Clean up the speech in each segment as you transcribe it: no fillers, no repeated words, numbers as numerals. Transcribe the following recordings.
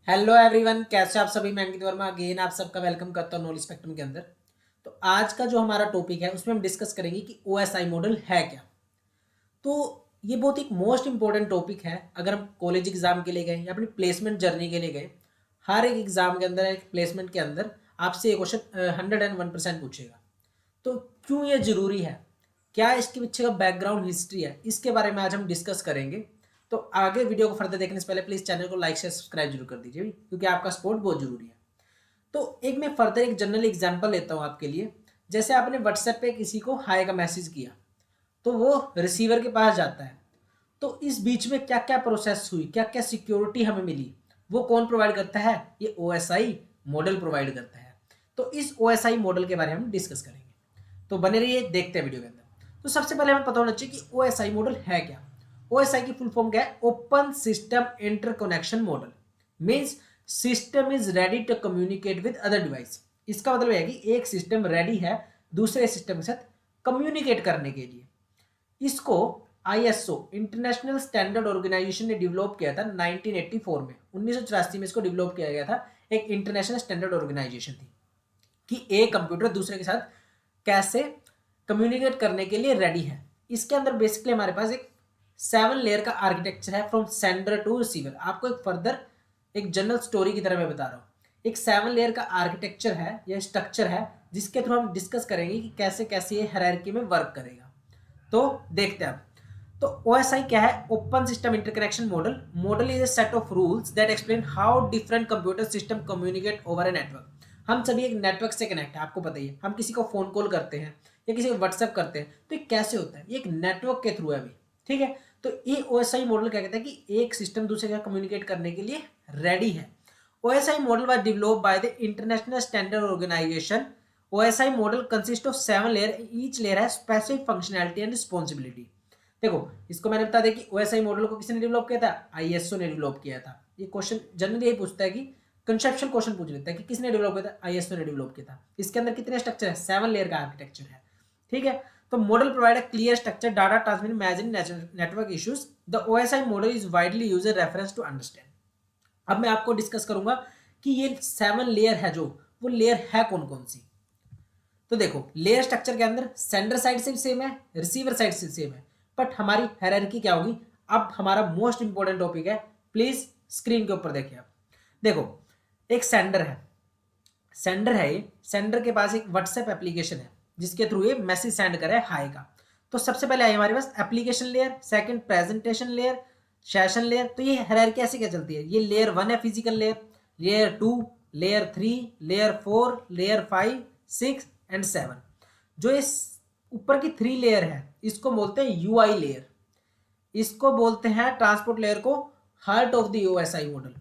Hello everyone, कैसे हो आप सभी। मैं अंकित वर्मा अगेन आप सबका वेलकम करता हूँ नॉलेज स्पेक्ट्रम के अंदर। तो आज का जो हमारा टॉपिक है उसमें हम डिस्कस करेंगे कि ओएसआई मॉडल है क्या। तो ये बहुत एक मोस्ट इंपॉर्टेंट टॉपिक है। अगर हम कॉलेज एग्जाम के लिए गए या अपनी प्लेसमेंट जर्नी के लिए गए, हर एक एग्जाम के अंदर, एक प्लेसमेंट के अंदर आपसे ये क्वेश्चन 101% पूछेगा। तो क्यों ये जरूरी है, क्या इसके पीछे का बैकग्राउंड हिस्ट्री है, इसके बारे में आज हम डिस्कस करेंगे। तो आगे वीडियो को फर्दर देखने से पहले प्लीज चैनल को लाइक शेयर सब्सक्राइब जरूर कर दीजिए भी, क्योंकि आपका सपोर्ट बहुत जरूरी है। तो एक मैं फर्दर एक जनरल एग्जांपल लेता हूँ आपके लिए। जैसे आपने व्हाट्सएप पे किसी को हाय का मैसेज किया, तो वो रिसीवर के पास जाता है। तो इस बीच में क्या क्या प्रोसेस हुई, क्या क्या सिक्योरिटी हमें मिली, वो कौन प्रोवाइड करता है? ये ओएसआई मॉडल प्रोवाइड करता है। तो इस ओएसआई मॉडल के बारे में हम डिस्कस करेंगे। तो बने रहिए, देखते हैं वीडियो के अंदर। तो सबसे पहले हमें पता होना चाहिए कि ओएसआई मॉडल है क्या। ओएसआई की फुल फॉर्म क्या है? Open system interconnection model. Means system is ready to communicate with other device. इसका मतलब है कि एक सिस्टम रेडी है दूसरे सिस्टम के साथ कम्युनिकेट करने के लिए। इसको आईएसओ इंटरनेशनल स्टैंडर्ड ऑर्गेनाइजेशन ने डेवलप किया था 1984 में। 1984 में इसको डेवलप किया गया था। एक इंटरनेशनल स्टैंडर्ड ऑर्गेनाइजेशन थी कि एक कंप्यूटर दूसरे के साथ कैसे कम्युनिकेट करने के लिए रेडी है। इसके अंदर बेसिकली हमारे पास एक 7 लेयर का आर्किटेक्चर है, फ्रॉम सेंडर टू रिसीवर। आपको एक फर्दर एक जनरल स्टोरी की तरह मैं बता रहा हूँ। एक 7 लेयर का आर्किटेक्चर है या स्ट्रक्चर है, जिसके थ्रू हम डिस्कस करेंगे कि कैसे कैसे ये हायरार्की में वर्क करेगा। तो देखते हैं। तो ओएसआई क्या है? Open system interconnection model. Model is a set of rules that explain how different computer system communicate over a network. हम सभी एक नेटवर्क से कनेक्ट है, आपको पता ही है। हम किसी को फोन कॉल करते हैं या किसी को व्हाट्सएप करते हैं, तो ये कैसे होता है? ये एक नेटवर्क के थ्रू है अभी, ठीक है। तो ये ओएसआई मॉडल क्या कहता है कि एक सिस्टम दूसरे के साथ कम्युनिकेट करने के लिए रेडी है। OSI model was developed by the international standard organisation. OSI model consist of 7 layer. Each layer है स्पेसिफिक फंक्शनैलिटी एंड रिस्पॉन्सिबिलिटी। देखो, इसको मैंने बता दिया कि ओएसआई मॉडल को किसने डेवलप किया था? आईएसओ ने डेवलप किया था। ये क्वेश्चन जनरली यही पूछता है कि कंसेप्चुअल क्वेश्चन पूछ लेता है कि किसने डेवलप किया था? आईएसओ ने डेवलप किया था। इसके अंदर कितने स्ट्रक्चर है? 7 लेयर का आर्किटेक्चर है, ठीक है। तो model provide a clear structure data transmit managing network issues. The OSI model is widely used reference to understand. अब मैं आपको डिस्कस करूंगा कि ये 7 लेयर है, जो वो लेयर है कौन कौन सी। तो देखो, लेयर स्ट्रक्चर के अंदर सेंडर साइड से भी सेम है, रिसीवर साइड से सेम है, बट हमारी हायरार्की क्या होगी? अब हमारा मोस्ट इंपॉर्टेंट टॉपिक है, प्लीज स्क्रीन के ऊपर देखिए आप। देखो, एक सेंडर है। सेंडर है ये। सेंडर के पास एक व्हाट्सएप एप्लीकेशन है जिसके थ्रू ये मैसेज सेंड करे हाई का। तो सबसे पहले आई हमारे पास application layer, second presentation layer, session layer. तो ये हायरार्की ऐसे क्या चलती है? ये लेयर 1 है physical layer, layer 2, layer 3, layer 4, layer 5, 6 and 7। जो इस ऊपर की 3 लेयर है इसको बोलते हैं यूआई लेयर। इसको बोलते हैं ट्रांसपोर्ट लेयर को heart of the USI model.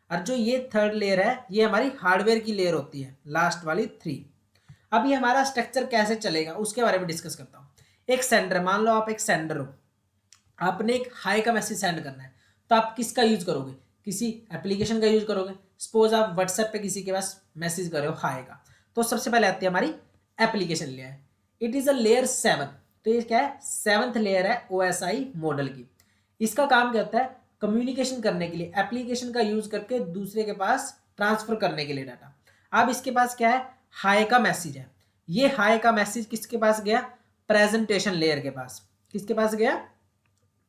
और जो ये 3rd लेयर है ये हमारी हार्डवेयर की लेयर होती है, लास्ट वाली 3। अब ये हमारा स्ट्रक्चर कैसे चलेगा उसके बारे में डिस्कस करता हूँ। एक सेंडर, मान लो आप एक सेंडर हो, आपने एक हाई का मैसेज सेंड करना है, तो आप किसका यूज करोगे? किसी एप्लीकेशन का यूज करोगे। सपोज आप व्हाट्सएप पे किसी के पास मैसेज कर रहे हो हाई का, तो सबसे पहले आती है हमारी application layer. It is a layer 7। तो ये क्या है? 7th लेयर है ओएसआई मॉडल की। इसका काम क्या होता है? कम्युनिकेशन करने के लिए, एप्लीकेशन का यूज करके दूसरे के पास ट्रांसफर करने के लिए डाटा। अब इसके पास क्या है? हाई का मैसेज है। ये हाई का मैसेज किसके पास गया? प्रेजेंटेशन लेयर के पास। किसके पास गया?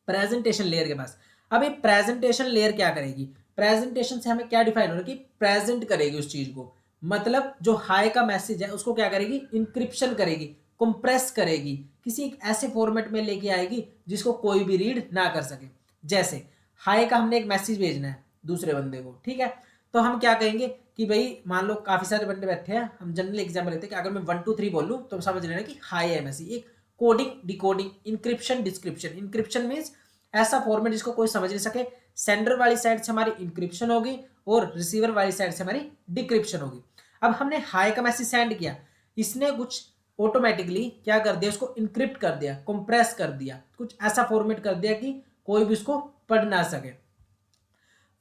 प्रेजेंटेशन लेयर के पास। अब ये प्रेजेंटेशन लेयर क्या करेगी? प्रेजेंटेशन से हमें क्या डिफाइन हो रहा है कि प्रेजेंट करेगी उस चीज को। मतलब जो हाई का मैसेज है उसको क्या करेगी? इंक्रिप्शन करेगी, कंप्रेस करेगी, किसी एक ऐसे फॉर्मेट में लेके आएगी जिसको कोई भी रीड ना कर सके। जैसे हाई का हमने एक मैसेज भेजना है दूसरे बंदे को, ठीक है। तो हम क्या कहेंगे कि भाई मान लो काफी सारे बंदे बैठे हैं, हम जनरल एग्जाम्पल लेते हैं कि अगर मैं 1 2 3 बोल लूँ तो समझ लेना कि हाई है मैसेज। एक coding, decoding, encryption, description. Encryption means ऐसा फॉर्मेट जिसको कोई समझ नहीं सके। सेंडर वाली साइड से हमारी इंक्रिप्शन होगी और रिसीवर वाली साइड से हमारी डिक्रिप्शन होगी। अब हमने हाई का मैसेज सेंड किया, इसने कुछ ऑटोमेटिकली क्या कर दिया? उसको इंक्रिप्ट कर दिया, कंप्रेस कर दिया, कुछ ऐसा फॉर्मेट कर दिया कि कोई भी उसको पढ़ ना सके।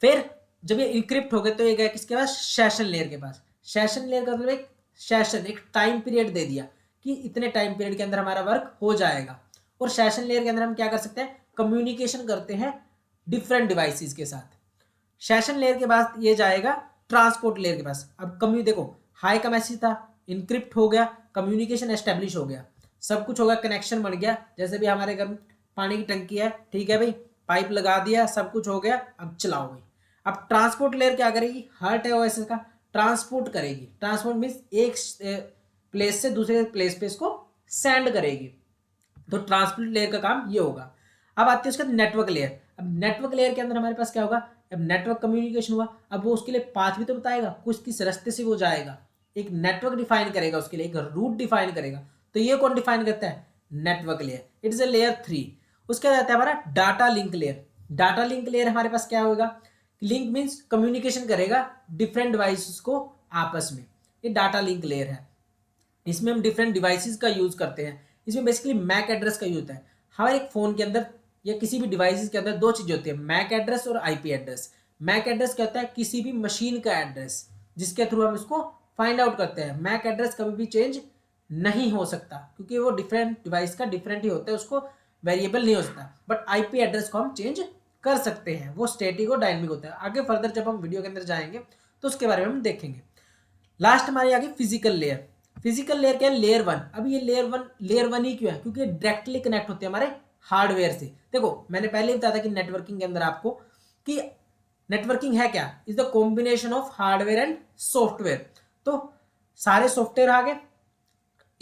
फिर जब ये इंक्रिप्ट हो गए तो ये गया किसके पास? सेशन लेयर के पास। सेशन लेयर का मतलब एक सेशन, एक टाइम पीरियड दे दिया कि इतने टाइम पीरियड के अंदर हमारा वर्क हो जाएगा। और सेशन लेयर के अंदर हम क्या कर सकते हैं? कम्युनिकेशन करते हैं डिफरेंट डिवाइसेस के साथ। सेशन लेयर के बाद ये जाएगा ट्रांसपोर्ट लेयर के पास। अब देखो हाई का मैसेज था, इनक्रिप्ट हो गया, कम्युनिकेशन एस्टेब्लिश हो गया, सब कुछ हो गया, कनेक्शन बन गया। जैसे भी हमारे घर में पानी की टंकी है, ठीक है भाई, पाइप लगा दिया, सब कुछ हो गया, अब चलाओ भाई। अब ट्रांसपोर्ट लेयर क्या करेगी, हार्ट है ओएसएस का, ट्रांसपोर्ट करेगी। ट्रांसपोर्ट मीन्स एक प्लेस से दूसरे प्लेस पे इसको सेंड करेगी। तो ट्रांसपोर्ट लेयर का काम ये होगा। अब आते हैं उसके नेटवर्क लेयर। अब नेटवर्क लेयर के अंदर हमारे पास क्या होगा, अब नेटवर्क कम्युनिकेशन हुआ, अब वो उसके लिए पाथ भी तो बताएगा, कुछ किस रास्ते से वो जाएगा, एक नेटवर्क डिफाइन करेगा, उसके लिए एक रूट डिफाइन करेगा। तो ये कौन डिफाइन करता है, network layer, it is a layer 3। उसके बाद आता है हमारा data link layer. Data link layer हमारे पास क्या होगा, लिंक मीन्स कम्युनिकेशन करेगा डिफरेंट डिवाइसेस को आपस में, ये डाटा लिंक लेयर है। इसमें हम डिफरेंट डिवाइसेस का यूज करते हैं। इसमें बेसिकली मैक एड्रेस का यूज होता है। हमारे एक फोन के अंदर या किसी भी डिवाइसेस के अंदर दो चीजें होती है, मैक एड्रेस और आईपी एड्रेस। मैक एड्रेस क्या होता है, किसी भी मशीन का एड्रेस जिसके थ्रू हम इसको फाइंड आउट करते हैं। मैक एड्रेस कभी भी चेंज नहीं हो सकता क्योंकि वो डिफरेंट डिवाइस का डिफरेंट ही होता है, उसको वेरिएबल नहीं हो सकता। बट आईपी एड्रेस को हम चेंज कर सकते हैं, वो स्टैटिक और डायनेमिक होता है। आगे फर्दर जब हम वीडियो के अंदर जाएंगे तो उसके बारे में हम देखेंगे। लास्ट हमारी आगे फिजिकल लेयर। फिजिकल लेयर क्या है, लेयर 1। अब ये लेयर वन ही क्यों है, क्योंकि डायरेक्टली कनेक्ट होते हैं हमारे हार्डवेयर से। देखो मैंने पहले ही बताया था कि नेटवर्किंग के अंदर आपको कि नेटवर्किंग है क्या, is the combination of hardware and software. तो सारे सॉफ्टवेयर आ गए,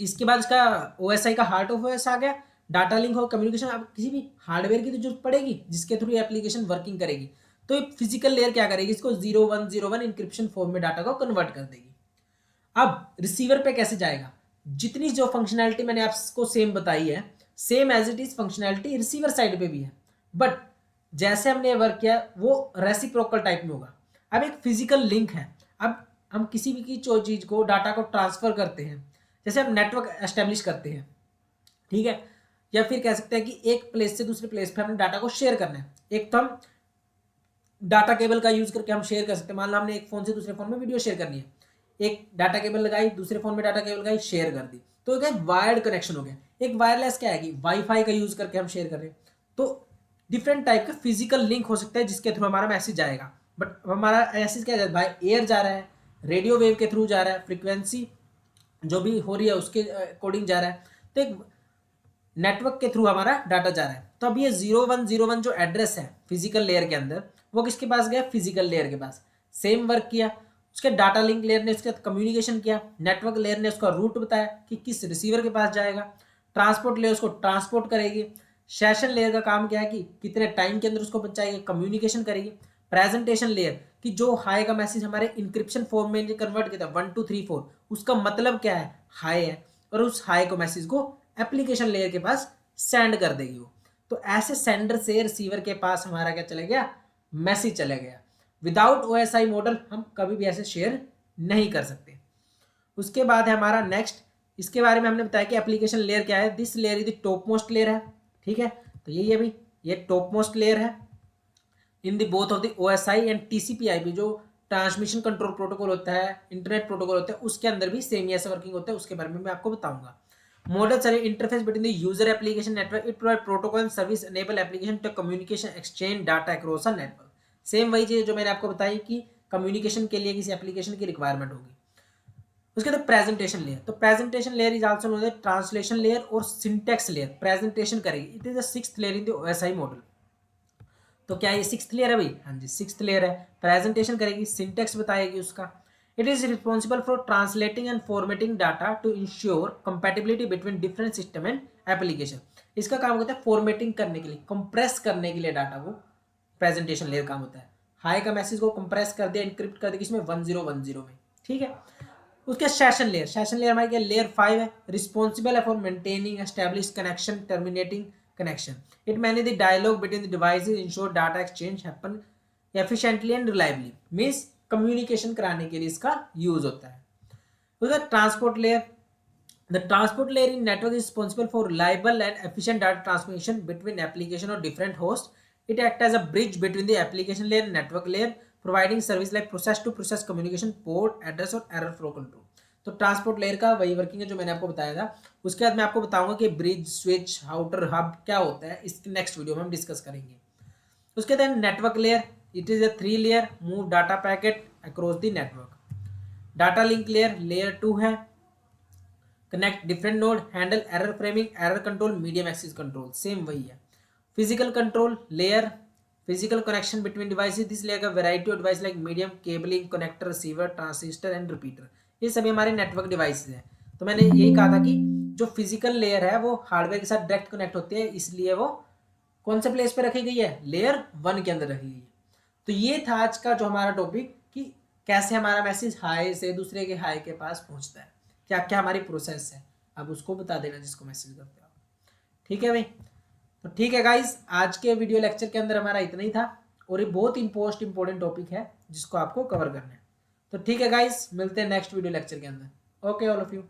इसके बाद इसका ओएसआई का हार्ट ऑफ ओएस आ गया, डाटा लिंक हो, कम्युनिकेशन। अब किसी भी हार्डवेयर की तो जरूरत पड़ेगी जिसके थ्रू एप्लीकेशन वर्किंग करेगी। तो ये फिजिकल लेयर क्या करेगी, इसको 0101 इंक्रिप्शन फॉर्म में डाटा को कन्वर्ट कर देगी। अब रिसीवर पे कैसे जाएगा, जितनी जो फंक्शनैलिटी मैंने आपको सेम बताई है, same as it is functionality receiver side पे भी है, बट जैसे हमने वर्क किया वो रेसिप्रोकल टाइप में होगा। अब एक फिजिकल लिंक है, अब हम किसी भी की चीज को, डाटा को ट्रांसफर करते हैं, जैसे हम नेटवर्क एस्टेब्लिश करते हैं, ठीक है, या फिर कह सकते हैं कि एक प्लेस से दूसरे प्लेस पे हमने डाटा को शेयर करना है। एक तो हम डाटा केबल का यूज करके हम शेयर कर सकते हैं। मान लो हमने एक फोन से दूसरे फोन में वीडियो शेयर करनी है, एक डाटा केबल लगाई, दूसरे फोन में डाटा केबल लगाई, शेयर कर दी, तो क्या वायर्ड कनेक्शन हो गया। एक वायरलेस क्या है कि वाईफाई का यूज करके हम शेयर कर रहे हैं। तो डिफरेंट टाइप का फिजिकल लिंक हो सकता है जिसके थ्रू हमारा मैसेज जाएगा। बट हमारा मैसेज क्या जाता है, बाय एयर जा रहा है, रेडियो वेव के थ्रू जा रहा है, फ्रीक्वेंसी जो भी हो रही है उसके अकॉर्डिंग जा रहा है, तो एक नेटवर्क के थ्रू हमारा डाटा जा रहा है। तो अब ये 0101 जो एड्रेस है फिजिकल लेयर के अंदर, वो किसके पास गया, फिजिकल लेयर के पास। सेम वर्क किया, उसके डाटा लिंक लेयर ने उसके साथ कम्युनिकेशन किया, नेटवर्क लेयर ने उसका रूट बताया कि किस रिसीवर के पास जाएगा, ट्रांसपोर्ट लेयर उसको ट्रांसपोर्ट करेगी, सेशन लेयर का काम क्या है कि कितने टाइम के अंदर उसको पहुंचाएगी, कम्युनिकेशन करेगी, प्रेजेंटेशन लेयर कि जो हाई का मैसेज हमारे इंक्रिप्शन फॉर्म में कन्वर्ट किया था 1 2 3 4, उसका मतलब क्या है, हाई है, और उस हाई को मैसेज को एप्लीकेशन लेयर के पास सेंड कर देगी वो। तो ऐसे सेंडर से रिसीवर के पास हमारा क्या चला गया, मैसेज चला गया। विदाउट ओएसआई मॉडल हम कभी भी ऐसे शेयर नहीं कर सकते। उसके बाद है हमारा नेक्स्ट, इसके बारे में हमने बताया कि एप्लीकेशन लेयर क्या है, this layer is the top most layer है, ठीक है। तो यही है भाई, ये टॉप मोस्ट लेयर है in the both of the OSI and TCP IP, जो ट्रांसमिशन कंट्रोल प्रोटोकॉल होता है, इंटरनेट प्रोटोकॉल होता है, उसके अंदर भी सेम ऐसा वर्किंग होता है, उसके बारे में मैं आपको बताऊंगा। Models are interface between the user application network. It provide protocol and service enable application to communication exchange data across a network. Same वही चीज जो मैंने आपको बताई कि कम्युनिकेशन के लिए किसी एप्लीकेशन की रिक्वायरमेंट होगी। उसके बाद प्रेजेंटेशन लेयर, तो presentation layer is also known as translation layer और सिंटेक्स लेयर। प्रेजेंटेशन करेगी, it is the 6th layer in the OSI model. तो क्या ये 6th लेयर है भाई, हाँ जी 6th लेयर है। प्रेजेंटेशन करेगी, सिंटेक्स बताएगी उसका। It is responsible for translating and formatting data to ensure compatibility between different system and application. इसका काम होता है फॉर्मेटिंग करने के लिए, कंप्रेस करने के लिए डाटा को प्रेजेंटेशन लेयर काम होता है। हाई का मैसेज को कंप्रेस कर दिया, इंक्रिप्ट कर दिया किसमें 1010 में, ठीक है। उसके सेशन लेयर, सेशन लेयर हमारे लेयर 5 है, रिस्पॉन्सिबल है for maintaining establish connection, terminating connection. It manage the dialogue between the devices, ensure data exchange happen efficiently and reliably, means communication कराने के लिए इसका यूज होता है। उसका transport layer, the transport layer in network is responsible for reliable and efficient data transmission between application और different host. It act as a bridge between the application layer and network layer, providing service like process to process communication, port address और error flow control. तो transport layer का वही working है जो मैंने आपको बताया था। उसके बाद मैं आपको बताऊंगा कि ब्रिज, स्विच, राउटर, हब क्या होता है, इसके नेक्स्ट वीडियो में हम डिस्कस करेंगे। उसके बाद network layer, it is a 3 layer move data packet across the network. Data link layer layer 2 है। Connect different node, handle error framing, error control, medium access control, same वही है। Physical control layer, physical connection between devices, this layer का variety of device like medium, cabling, connector, receiver, transistor and repeater, ये सभी हमारे network devices हैं। तो मैंने यही कहा था कि जो फिजिकल लेयर है वो हार्डवेयर के साथ डायरेक्ट कनेक्ट होती है, इसलिए वो कौन से प्लेस पे रखी गई है, लेयर 1 के अंदर रखी गई है। तो ये था आज का जो हमारा टॉपिक कि कैसे हमारा मैसेज हाई से दूसरे के हाई के पास पहुंचता है, क्या क्या हमारी प्रोसेस है। अब उसको बता देना जिसको मैसेज करते हो। ठीक है भाई, तो ठीक है गाइस, आज के वीडियो लेक्चर के अंदर हमारा इतना ही था और ये बहुत इंपॉर्टेंट टॉपिक है जिसको आपको कवर करना है। तो ठीक है गाइस, मिलते हैं नेक्स्ट वीडियो लेक्चर के अंदर। Okay all of you.